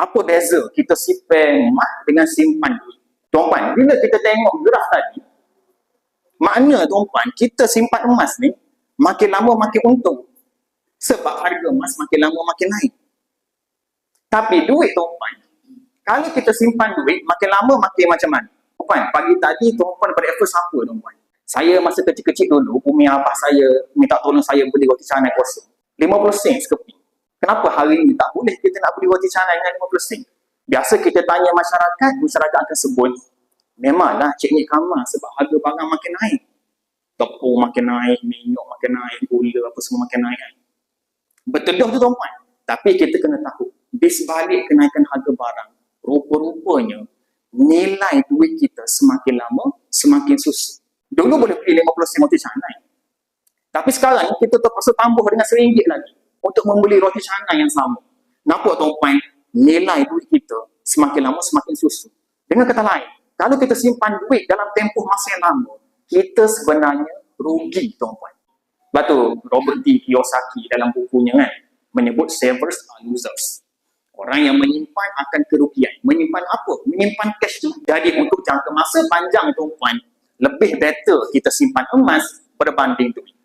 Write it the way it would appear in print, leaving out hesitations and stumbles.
Apa beza kita simpan emas dengan simpan duit? Tuan-puan, bila kita tengok graf tadi, makna tuan-puan, kita simpan emas ni makin lama makin untung. Sebab harga emas makin lama makin naik. Tapi duit tuan-puan, kalau kita simpan duit, makin lama makin macam mana? Tuan-puan, pagi tadi tuan-puan breakfast apa tuan-puan? Saya masa kecil-kecil dulu, umi abah saya minta tolong saya beli roti canai kosong. 50 sen sekeping. Kenapa hari ini tak boleh kita nak beli roti canai dengan 50 sen? Biasa kita tanya masyarakat akan sebut, memanglah Cik Nik Kamal sebab harga barang makin naik. Tepung makin naik, minyak makin naik, gula apa semua makin naik. Betul tu tuan-puan. Tapi kita kena tahu, di sebalik kenaikan harga barang, rupa-rupanya nilai duit kita semakin lama semakin susah. Dulu boleh beli 50 sen roti canai. Tapi sekarang kita terpaksa tambah dengan RM1 lagi untuk membeli roti canai yang sama. Nampak tuan-puan, nilai duit kita semakin lama semakin susu. Dengan kata lain, kalau kita simpan duit dalam tempoh masa yang lama, kita sebenarnya rugi tuan-puan. Sebab tu Robert T. Kiyosaki dalam bukunya kan menyebut savers are losers. Orang yang menyimpan akan kerugian. Menyimpan apa? Menyimpan cash tu. Jadi untuk jangka masa panjang tuan-puan, lebih better kita simpan emas berbanding duit.